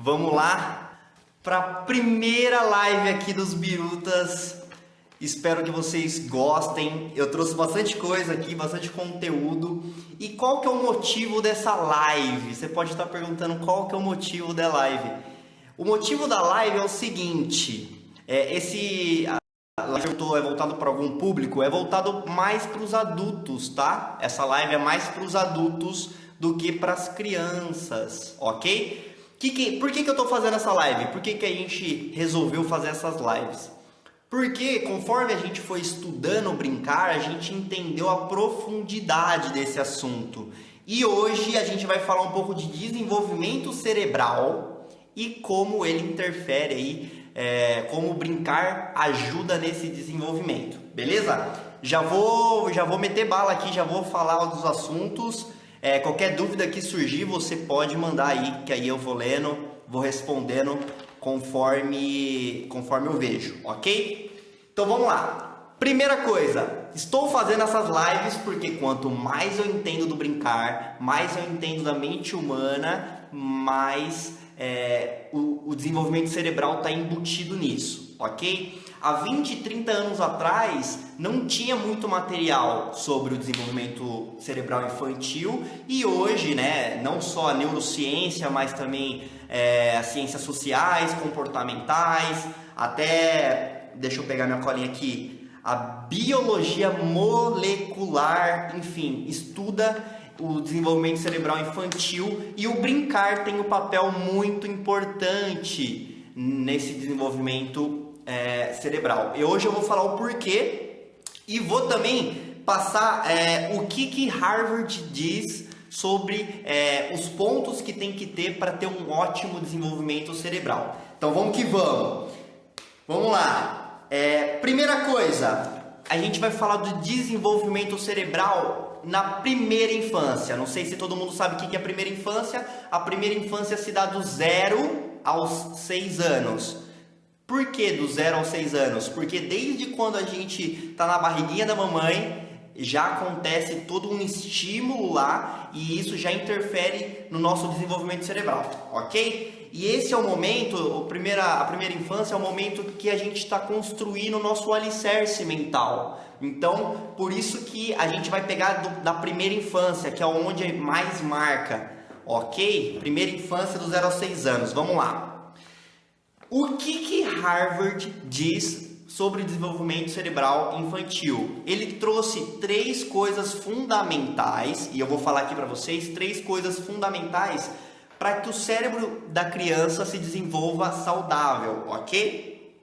Vamos lá para a primeira live aqui dos Birutas. Espero que vocês gostem. Eu trouxe bastante coisa aqui, bastante conteúdo. E qual que é o motivo dessa live? Você pode estar perguntando qual que é o motivo da live. O motivo da live é o seguinte: a live é voltado para algum público, é voltado mais para os adultos, tá? Essa live é mais para os adultos do que para as crianças, ok? Por que eu estou fazendo essa live? Por que a gente resolveu fazer essas lives? Porque conforme a gente foi estudando brincar, a gente entendeu a profundidade desse assunto. E hoje a gente vai falar um pouco de desenvolvimento cerebral e como ele interfere aí, como brincar ajuda nesse desenvolvimento, beleza? Já vou meter bala aqui, já vou falar dos assuntos. Qualquer dúvida que surgir, você pode mandar aí, que aí eu vou lendo, vou respondendo conforme eu vejo, ok? Então vamos lá. Primeira coisa, estou fazendo essas lives porque quanto mais eu entendo do brincar, mais eu entendo da mente humana, mais o desenvolvimento cerebral está embutido nisso, ok? Há 20, 30 anos atrás, não tinha muito material sobre o desenvolvimento cerebral infantil e hoje, né, não só a neurociência, mas também as ciências sociais, comportamentais, até, deixa eu pegar minha colinha aqui, a biologia molecular, enfim, estuda o desenvolvimento cerebral infantil e o brincar tem um papel muito importante nesse desenvolvimento cerebral. E hoje eu vou falar o porquê e vou também passar o que Harvard diz sobre os pontos que tem que ter para ter um ótimo desenvolvimento cerebral. Então vamos que vamos. Vamos lá. Primeira coisa, a gente vai falar do desenvolvimento cerebral na primeira infância. Não sei se todo mundo sabe o que é a primeira infância. A primeira infância se dá do 0 aos 6 anos. Por que do 0 aos 6 anos? Porque desde quando a gente está na barriguinha da mamãe, já acontece todo um estímulo lá e isso já interfere no nosso desenvolvimento cerebral, ok? E esse é o momento, a primeira infância é o momento que a gente está construindo o nosso alicerce mental. Então, por isso que a gente vai pegar da primeira infância, que é onde mais marca, ok? Primeira infância do 0 aos 6 anos, vamos lá. O que Harvard diz sobre o desenvolvimento cerebral infantil? Ele trouxe 3 coisas fundamentais, e eu vou falar aqui para vocês 3 coisas fundamentais para que o cérebro da criança se desenvolva saudável, ok?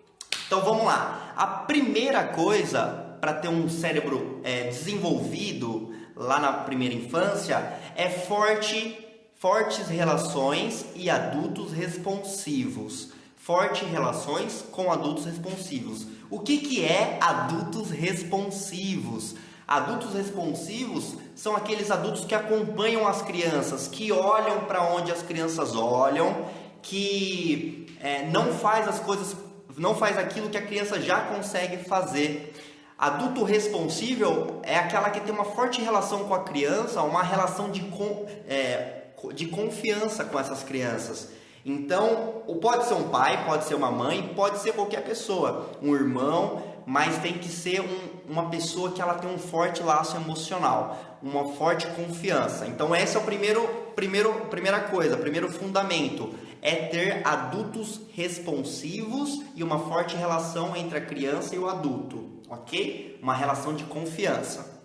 Então vamos lá. A primeira coisa para ter um cérebro desenvolvido lá na primeira infância é fortes relações e adultos responsivos. Fortes relações com adultos responsivos. O que é adultos responsivos? Adultos responsivos são aqueles adultos que acompanham as crianças, que olham para onde as crianças olham, que não faz aquilo que a criança já consegue fazer. Adulto responsível é aquela que tem uma forte relação com a criança, uma relação de confiança com essas crianças. Então, pode ser um pai, pode ser uma mãe, pode ser qualquer pessoa, um irmão, mas tem que ser uma pessoa que ela tem um forte laço emocional, uma forte confiança. Então, esse é o primeira coisa, primeiro fundamento, é ter adultos responsivos e uma forte relação entre a criança e o adulto, ok? Uma relação de confiança.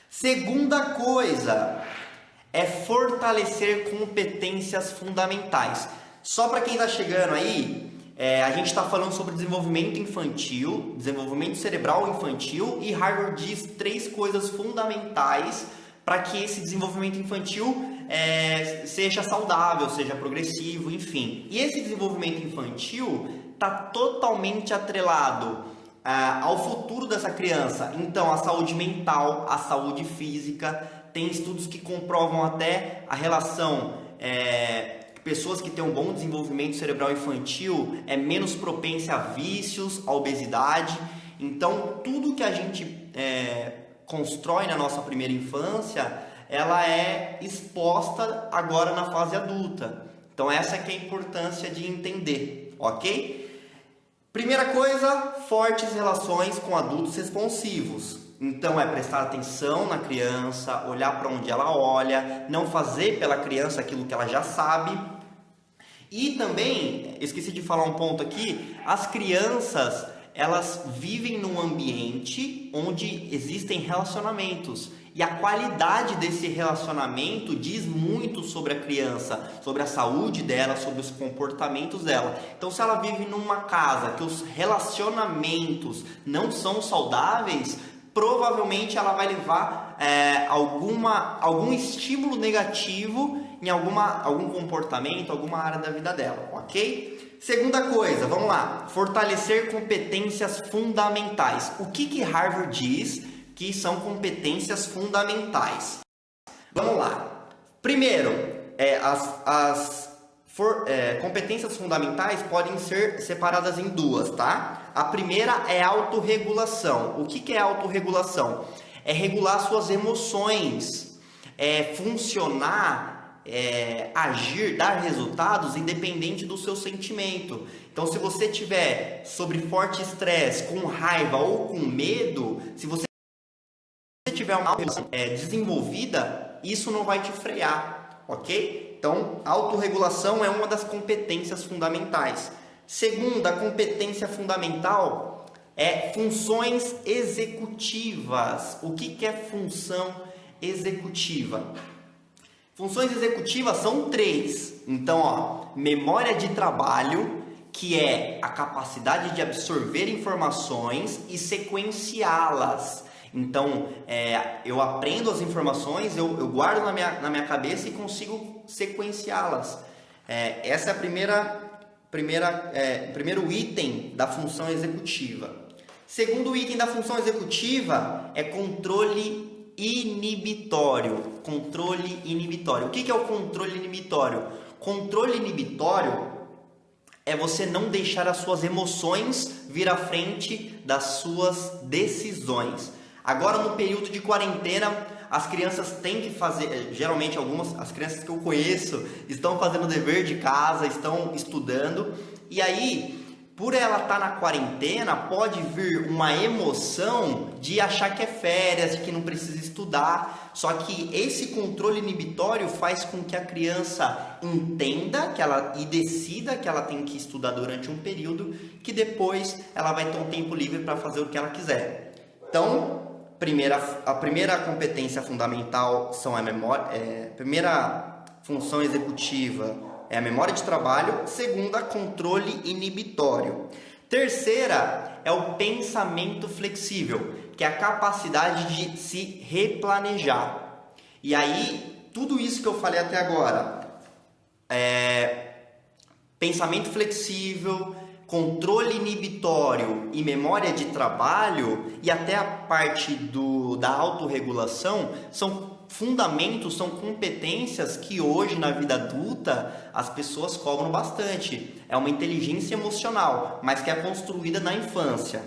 Segunda coisa é fortalecer competências fundamentais. Só para quem está chegando aí, a gente está falando sobre desenvolvimento infantil, desenvolvimento cerebral infantil, e Harvard diz 3 coisas fundamentais para que esse desenvolvimento infantil seja saudável, seja progressivo, enfim. E esse desenvolvimento infantil está totalmente atrelado ao futuro dessa criança. Então, a saúde mental, a saúde física. Tem estudos que comprovam até a relação, pessoas que têm um bom desenvolvimento cerebral infantil é menos propensa a vícios, a obesidade. Então, tudo que a gente constrói na nossa primeira infância, ela é exposta agora na fase adulta. Então essa que é a importância de entender, ok? Primeira coisa, fortes relações com adultos responsivos. Então é prestar atenção na criança, olhar para onde ela olha, não fazer pela criança aquilo que ela já sabe. E também, esqueci de falar um ponto aqui, as crianças, elas vivem num ambiente onde existem relacionamentos. E a qualidade desse relacionamento diz muito sobre a criança, sobre a saúde dela, sobre os comportamentos dela. Então, se ela vive numa casa que os relacionamentos não são saudáveis, provavelmente ela vai levar algum estímulo negativo em algum comportamento, alguma área da vida dela, ok? Segunda coisa, vamos lá, fortalecer competências fundamentais. O que Harvard diz que são competências fundamentais? Vamos lá. Primeiro, competências fundamentais podem ser separadas em duas, tá? A primeira é autorregulação. O que é autorregulação? É regular suas emoções, funcionar, agir, dar resultados independente do seu sentimento. Então, se você tiver sobre forte estresse, com raiva ou com medo, se você tiver uma autorregulação desenvolvida, isso não vai te frear, ok? Então, autorregulação é uma das competências fundamentais. Segunda competência fundamental é funções executivas. O que é função executiva? Funções executivas são 3. Então, memória de trabalho, que é a capacidade de absorver informações e sequenciá-las. Então, eu aprendo as informações, eu guardo na minha cabeça e consigo sequenciá-las. Essa é primeiro item da função executiva. Segundo item da função executiva é controle inibitório. Controle inibitório. O que é o controle inibitório? Controle inibitório é você não deixar as suas emoções vir à frente das suas decisões. Agora, no período de quarentena, as crianças têm que fazer, geralmente as crianças que eu conheço estão fazendo dever de casa, estão estudando, e aí, por ela estar na quarentena, pode vir uma emoção de achar que é férias, de que não precisa estudar. Só que esse controle inibitório faz com que a criança entenda e decida que ela tem que estudar durante um período, que depois ela vai ter um tempo livre para fazer o que ela quiser. Então, a primeira competência fundamental são a memória, primeira função executiva é a memória de trabalho. Segunda, controle inibitório. Terceira é o pensamento flexível, que é a capacidade de se replanejar. E aí, tudo isso que eu falei até agora, pensamento flexível, controle inibitório e memória de trabalho, e até a parte da autorregulação, são fundamentos, são competências que hoje na vida adulta as pessoas cobram bastante. É uma inteligência emocional, mas que é construída na infância.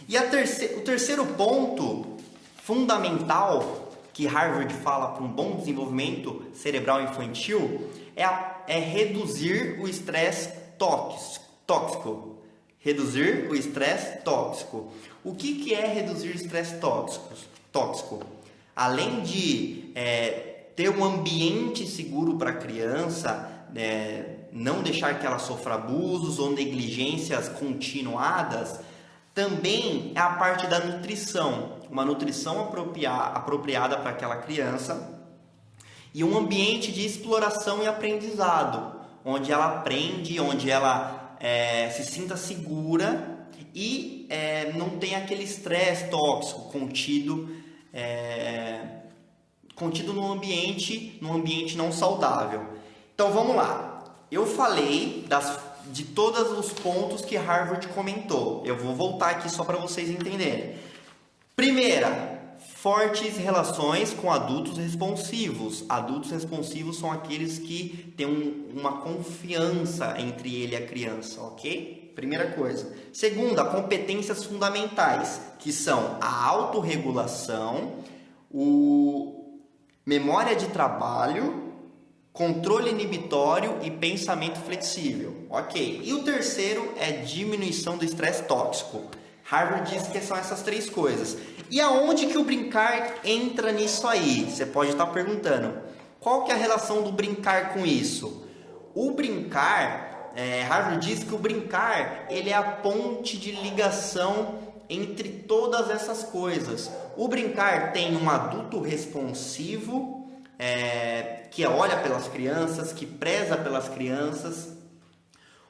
E o terceiro ponto fundamental que Harvard fala para um bom desenvolvimento cerebral infantil é reduzir o estresse tóxico. Reduzir o estresse tóxico. O que é reduzir o estresse tóxico? Além de ter um ambiente seguro para a criança, não deixar que ela sofra abusos ou negligências continuadas, também é a parte da nutrição. Uma nutrição apropriada para aquela criança e um ambiente de exploração e aprendizado, onde ela aprende, onde ela se sinta segura e não tem aquele estresse tóxico contido num ambiente não saudável. Então vamos lá. Eu falei de todos os pontos que Harvard comentou. Eu vou voltar aqui só para vocês entenderem. Primeira, fortes relações com adultos responsivos. Adultos responsivos são aqueles que têm uma confiança entre ele e a criança, ok? Primeira coisa. Segunda, competências fundamentais, que são a autorregulação, memória de trabalho, controle inibitório e pensamento flexível. Ok. E o terceiro é diminuição do estresse tóxico. Harvard diz que são essas 3 coisas. E aonde que o brincar entra nisso aí? Você pode estar perguntando. Qual que é a relação do brincar com isso? O brincar, Harvard diz que o brincar ele é a ponte de ligação entre todas essas coisas. O brincar tem um adulto responsivo, que olha pelas crianças, que preza pelas crianças.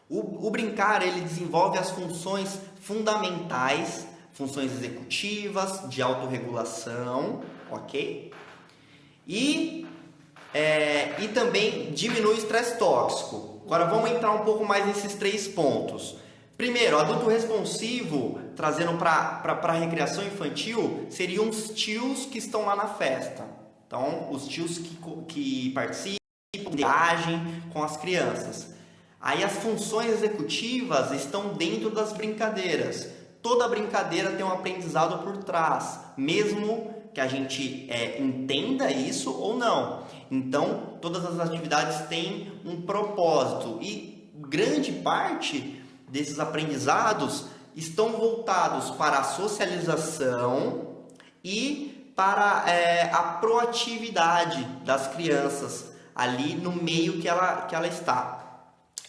O brincar ele desenvolve as funções fundamentais, funções executivas, de autorregulação, ok? E também diminui o estresse tóxico. Agora vamos entrar um pouco mais nesses 3 pontos. Primeiro, adulto responsivo, trazendo para a recreação infantil, seriam os tios que estão lá na festa. Então, os tios que participam, interagem com as crianças. Aí as funções executivas estão dentro das brincadeiras. Toda brincadeira tem um aprendizado por trás, mesmo que a gente entenda isso ou não. Então, todas as atividades têm um propósito e grande parte desses aprendizados estão voltados para a socialização e para a proatividade das crianças ali no meio que ela está.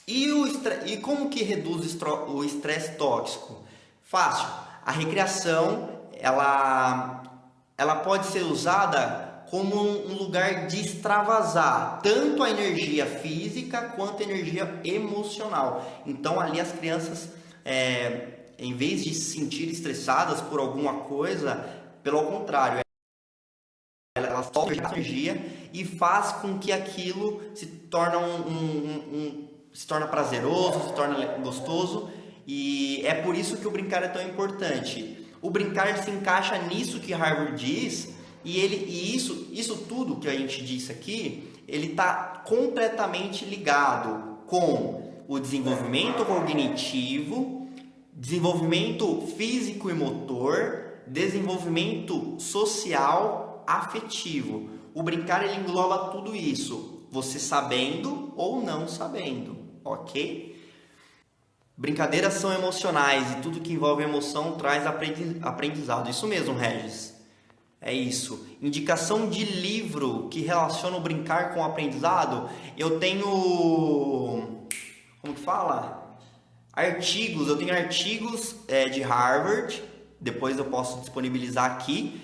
E como que reduz o estresse tóxico? Fácil. A recreação ela pode ser usada como um lugar de extravasar tanto a energia física quanto a energia emocional. Então ali as crianças, em vez de se sentir estressadas por alguma coisa, pelo contrário, elas soltam energia e faz com que aquilo se torne se torna prazeroso, se torna gostoso, e é por isso que o brincar é tão importante. O brincar se encaixa nisso que Harvard diz, e isso tudo que a gente disse aqui, ele está completamente ligado com o desenvolvimento cognitivo, desenvolvimento físico e motor, desenvolvimento social, afetivo. O brincar ele engloba tudo isso, você sabendo ou não sabendo, ok? Brincadeiras são emocionais e tudo que envolve emoção traz aprendizado. Isso mesmo, Regis. É isso. Indicação de livro que relaciona o brincar com o aprendizado. Eu tenho... Como que fala? Artigos. Eu tenho artigos de Harvard. Depois eu posso disponibilizar aqui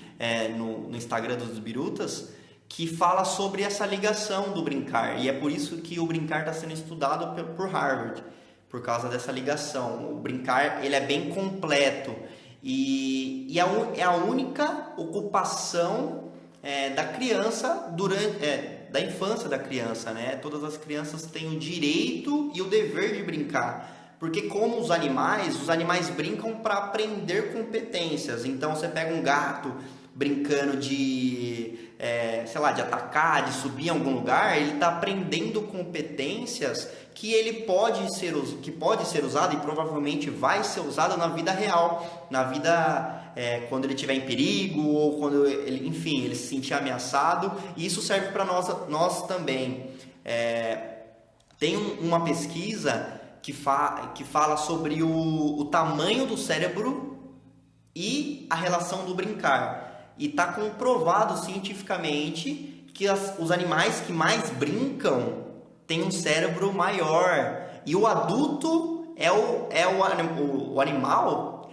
no Instagram dos Birutas, que fala sobre essa ligação do brincar. E é por isso que o brincar está sendo estudado por Harvard. Por causa dessa ligação. O brincar ele é bem completo. E é a única ocupação da criança da infância da criança, né? Todas as crianças têm o direito e o dever de brincar, porque como os animais brincam para aprender competências. Então você pega um gato brincando de de atacar, de subir em algum lugar, ele está aprendendo competências que pode ser usado e provavelmente vai ser usado na vida real, na vida quando ele estiver em perigo ou quando ele se sentir ameaçado. E isso serve para nós também. Tem uma pesquisa que fala sobre o tamanho do cérebro e a relação do brincar. E está comprovado cientificamente que os animais que mais brincam têm um cérebro maior. E o adulto o animal,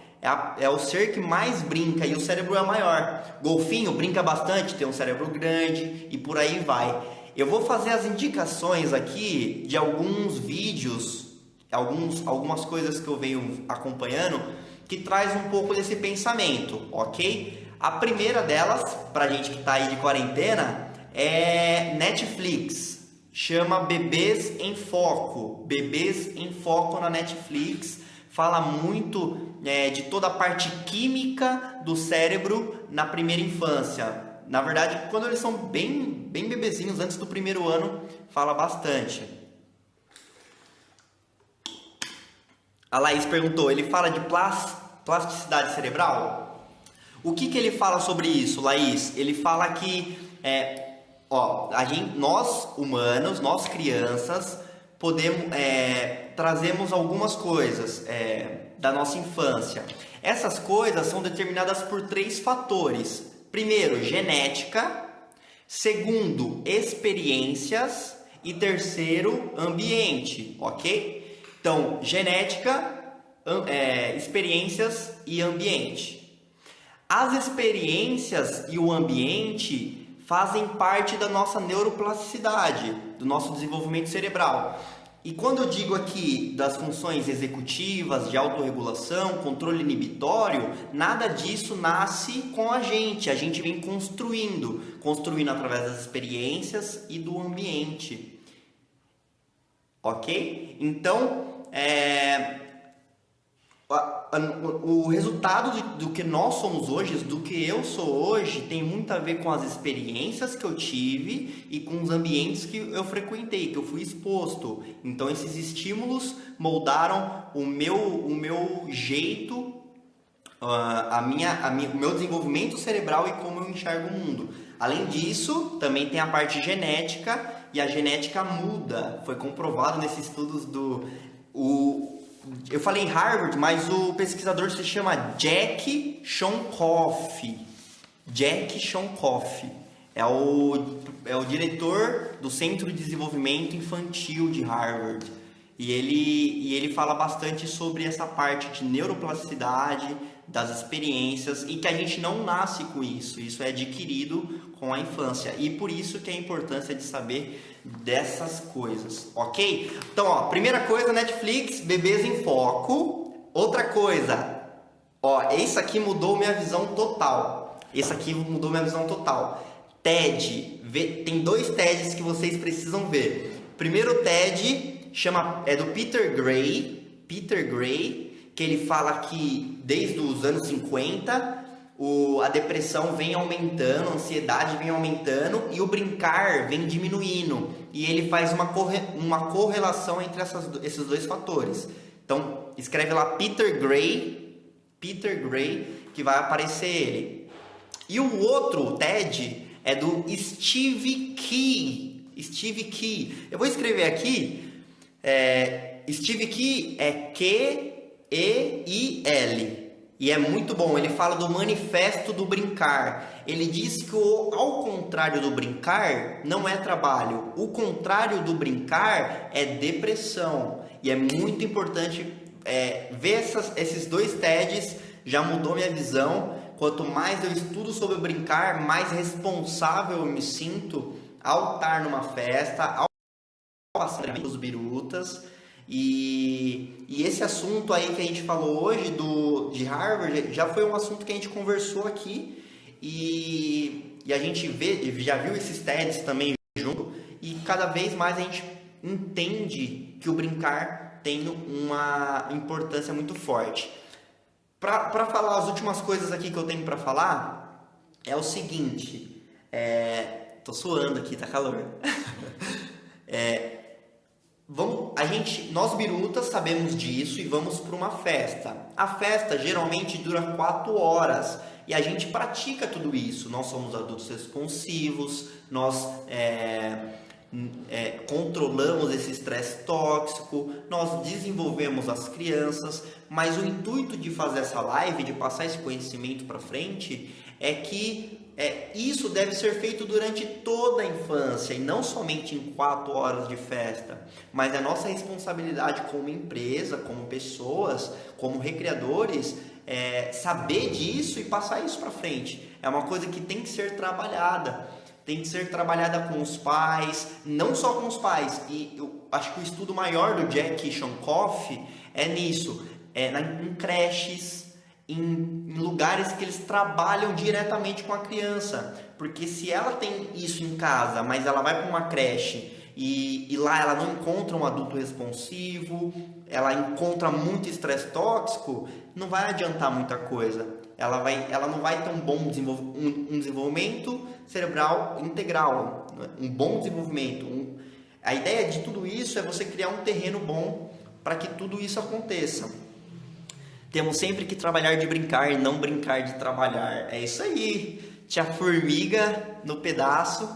é o ser que mais brinca e o cérebro é maior. Golfinho brinca bastante, tem um cérebro grande e por aí vai. Eu vou fazer as indicações aqui de alguns vídeos, algumas coisas que eu venho acompanhando que traz um pouco desse pensamento, ok? A primeira delas, pra gente que tá aí de quarentena, é Netflix. Chama Bebês em Foco. Bebês em Foco na Netflix. Fala muito de toda a parte química do cérebro na primeira infância. Na verdade, quando eles são bem bebezinhos, antes do primeiro ano, fala bastante. A Laís perguntou, ele fala de plasticidade cerebral? O que ele fala sobre isso, Laís? Ele fala que, Ó, nós humanos, nós crianças, podemos trazemos algumas coisas da nossa infância. Essas coisas são determinadas por 3 fatores. Primeiro, genética. Segundo, experiências. E terceiro, ambiente, ok? Então, genética, experiências e ambiente. As experiências e o ambiente fazem parte da nossa neuroplasticidade, do nosso desenvolvimento cerebral. E quando eu digo aqui das funções executivas, de autorregulação, controle inibitório, nada disso nasce com a gente vem construindo através das experiências e do ambiente. Ok? Então, o resultado do que nós somos hoje, do que eu sou hoje, tem muito a ver com as experiências que eu tive e com os ambientes que eu frequentei, que eu fui exposto. Então, esses estímulos moldaram o meu jeito, o meu desenvolvimento cerebral e como eu enxergo o mundo. Além disso, também tem a parte genética, e a genética muda. Foi comprovado nesses estudos eu falei em Harvard, mas o pesquisador se chama Jack Shonkoff. Jack Shonkoff é o diretor do Centro de Desenvolvimento Infantil de Harvard. E ele fala bastante sobre essa parte de neuroplasticidade, das experiências, e que a gente não nasce com isso. Isso é adquirido com a infância. E por isso que é a importância de saber dessas coisas, ok? Então, ó, primeira coisa, Netflix, Bebês em Foco. Outra coisa, ó, esse aqui mudou minha visão total. TED, tem 2 TEDs que vocês precisam ver. Primeiro TED é do Peter Gray, que ele fala que desde os anos 50 a depressão vem aumentando, a ansiedade vem aumentando e o brincar vem diminuindo. E ele faz uma correlação entre esses 2 fatores. Então, escreve lá Peter Gray, que vai aparecer ele. E o outro TED é do Steve Key. Eu vou escrever aqui. Steve Key é Q-E-I-L. E é muito bom, ele fala do manifesto do brincar. Ele diz que ao contrário do brincar, não é trabalho. O contrário do brincar é depressão. E é muito importante ver esses 2 TEDs, já mudou minha visão. Quanto mais eu estudo sobre brincar, mais responsável eu me sinto ao estar numa festa, ao passar os birutas. E esse assunto aí que a gente falou hoje de Harvard já foi um assunto que a gente conversou aqui e a gente já viu esses TEDs também junto, e cada vez mais a gente entende que o brincar tem uma importância muito forte. Para falar as últimas coisas aqui que eu tenho para falar, é o seguinte, tô suando aqui, tá calor. Nós birutas sabemos disso e vamos para uma festa. A festa geralmente dura 4 horas e a gente pratica tudo isso. Nós somos adultos responsivos, nós controlamos esse estresse tóxico, nós desenvolvemos as crianças, mas o intuito de fazer essa live, de passar esse conhecimento para frente, é que isso deve ser feito durante toda a infância e não somente em 4 horas de festa, mas é nossa responsabilidade como empresa, como pessoas, como recreadores, saber disso e passar isso para frente. É uma coisa que tem que ser trabalhada. Tem que ser trabalhada com os pais, não só com os pais. E eu acho que o estudo maior do Jack Shonkoff é nisso, em creches, em lugares que eles trabalham diretamente com a criança. Porque se ela tem isso em casa, mas ela vai para uma creche e lá ela não encontra um adulto responsivo, ela encontra muito estresse tóxico, não vai adiantar muita coisa. Ela não vai ter um desenvolvimento cerebral integral, um bom desenvolvimento. A ideia de tudo isso é você criar um terreno bom para que tudo isso aconteça. Temos sempre que trabalhar de brincar e não brincar de trabalhar. É isso aí, tia Formiga no pedaço.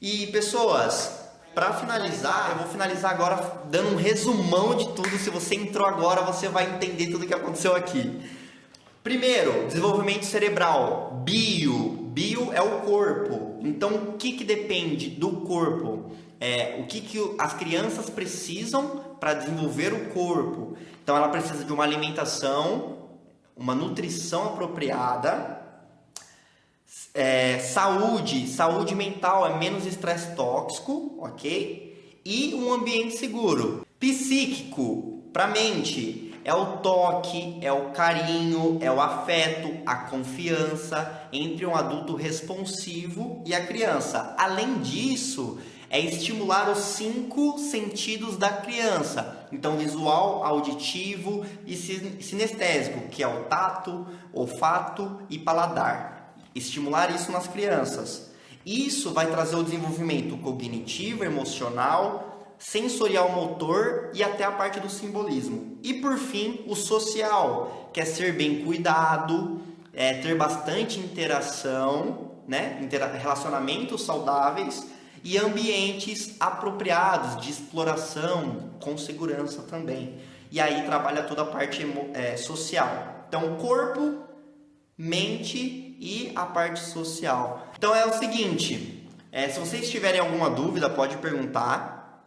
E pessoas, para finalizar, eu vou finalizar agora dando um resumão de tudo. Se você entrou agora, você vai entender tudo o que aconteceu aqui. Primeiro, desenvolvimento cerebral, bio é o corpo. Então, o que depende do corpo? O que as crianças precisam para desenvolver o corpo? Então, ela precisa de uma alimentação, uma nutrição apropriada, saúde mental, é menos estresse tóxico, ok? E um ambiente seguro. Psíquico, para a mente, é o toque, é o carinho, é o afeto, a confiança entre um adulto responsivo e a criança. Além disso, é estimular os 5 sentidos da criança. Então, visual, auditivo e sinestésico, que é o tato, olfato e paladar. Estimular isso nas crianças. Isso vai trazer o desenvolvimento cognitivo, emocional, sensorial motor e até a parte do simbolismo. E por fim, o social, que é ser bem cuidado, ter bastante interação, né? Relacionamentos saudáveis e ambientes apropriados de exploração, com segurança também. E aí trabalha toda a parte social. Então, corpo, mente e a parte social. Então é o seguinte, se vocês tiverem alguma dúvida, pode perguntar.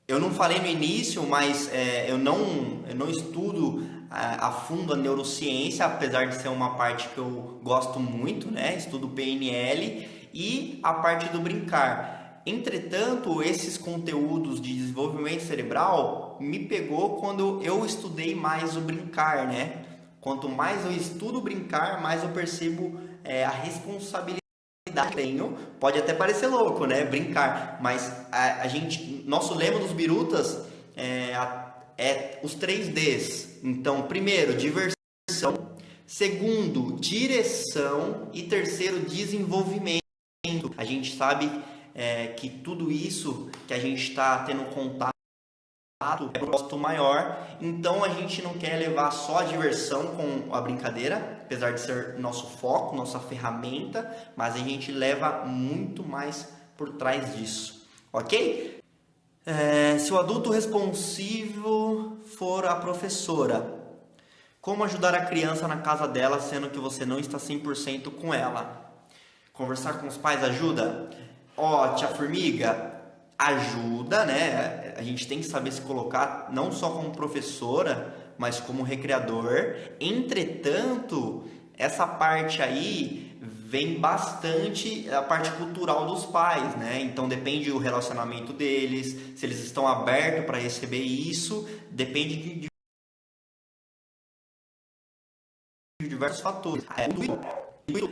Eu não falei no início, mas eu não estudo a fundo a neurociência, apesar de ser uma parte que eu gosto muito, né? Estudo PNL e a parte do brincar. Entretanto, esses conteúdos de desenvolvimento cerebral me pegou quando eu estudei mais o brincar, né? Quanto mais eu estudo brincar, mais eu percebo a responsabilidade que tenho. Pode até parecer louco, né? Brincar, mas nosso lema dos birutas é os 3 Ds. Então, primeiro, diversão. Segundo, direção. E terceiro, desenvolvimento. A gente sabe que tudo isso que a gente está tendo contato é um propósito maior, então a gente não quer levar só a diversão com a brincadeira, apesar de ser nosso foco, nossa ferramenta, mas a gente leva muito mais por trás disso, ok? Se o adulto responsivo for a professora, como ajudar a criança na casa dela, sendo que você não está 100% com ela? Conversar com os pais ajuda? Tia Formiga, ajuda, né? A gente tem que saber se colocar não só como professora, mas como recreador. Entretanto, essa parte aí vem bastante a parte cultural dos pais, né? Então depende do relacionamento deles, se eles estão abertos para receber isso, depende de diversos fatores.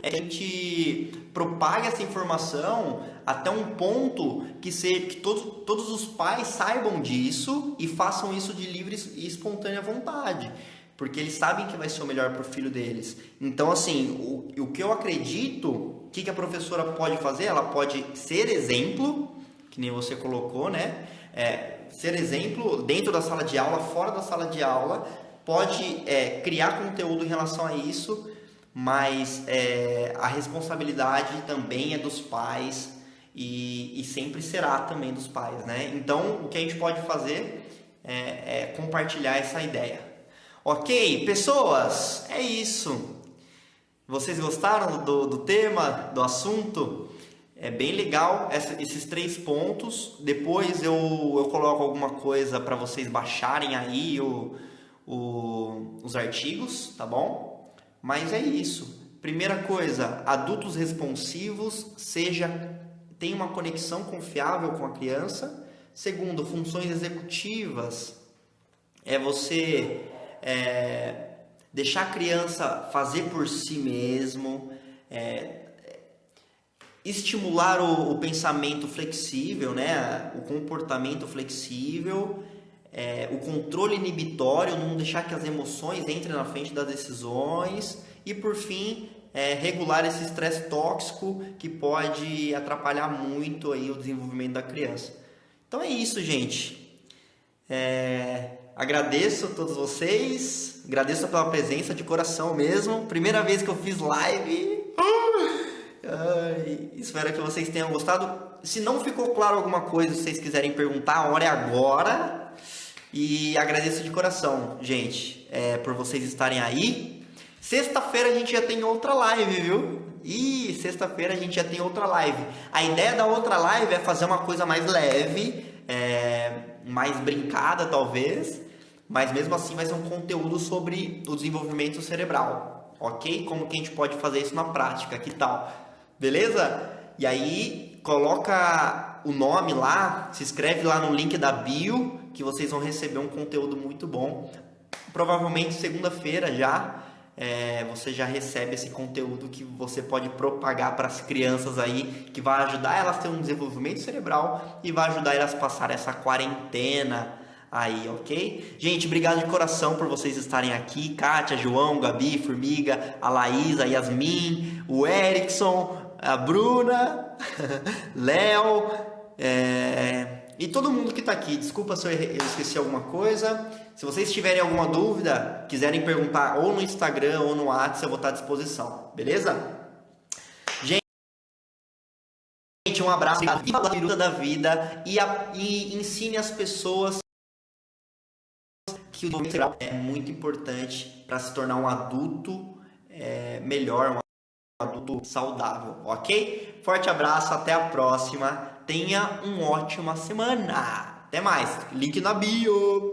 A gente propaga essa informação até um ponto que todos os pais saibam disso e façam isso de livre e espontânea vontade, porque eles sabem que vai ser o melhor para o filho deles. Então, assim, o que eu acredito, o que a professora pode fazer? Ela pode ser exemplo, que nem você colocou, né? Ser exemplo dentro da sala de aula, fora da sala de aula, pode criar conteúdo em relação a isso, mas a responsabilidade também é dos pais e sempre será também dos pais, né? Então, o que a gente pode fazer é compartilhar essa ideia. Ok, pessoas, é isso. Vocês gostaram do tema, do assunto? É bem legal esses 3 pontos. Depois eu coloco alguma coisa para vocês baixarem aí os artigos, tá bom? Mas é isso. Primeira coisa, adultos responsivos, tem uma conexão confiável com a criança. Segundo, funções executivas, é você deixar a criança fazer por si mesmo, estimular o pensamento flexível, né? O comportamento flexível, o controle inibitório, não deixar que as emoções entrem na frente das decisões e, por fim, regular esse estresse tóxico que pode atrapalhar muito aí o desenvolvimento da criança. Então é isso, gente. Agradeço a todos vocês, agradeço pela presença de coração mesmo. Primeira vez que eu fiz live, Ai, espero que vocês tenham gostado. Se não ficou claro alguma coisa, se vocês quiserem perguntar, a hora é agora. E agradeço de coração, gente, por vocês estarem aí. Sexta-feira a gente já tem outra live, viu? E sexta-feira a gente já tem outra live. A ideia da outra live é fazer uma coisa mais leve, mais brincada talvez, mas mesmo assim vai ser um conteúdo sobre o desenvolvimento cerebral, ok? Como que a gente pode fazer isso na prática, que tal? Beleza? E aí coloca o nome lá, se inscreve lá no link da bio, que vocês vão receber um conteúdo muito bom. Provavelmente segunda-feira já você já recebe esse conteúdo que você pode propagar para as crianças aí, que vai ajudar elas a ter um desenvolvimento cerebral e vai ajudar elas a passar essa quarentena aí, ok? Gente, obrigado de coração por vocês estarem aqui. Kátia, João, Gabi, Formiga, a Laís, a Yasmin, o Erickson, a Bruna, Léo, e todo mundo que está aqui. Desculpa se eu esqueci alguma coisa. Se vocês tiverem alguma dúvida, quiserem perguntar ou no Instagram ou no WhatsApp, eu vou estar à disposição, beleza? Gente, um abraço. Viva a biruta da vida e ensine as pessoas que o desenvolvimento cerebral é muito importante para se tornar um adulto melhor, um adulto saudável, ok? Forte abraço, até a próxima. Tenha uma ótima semana. Até mais. Link na bio.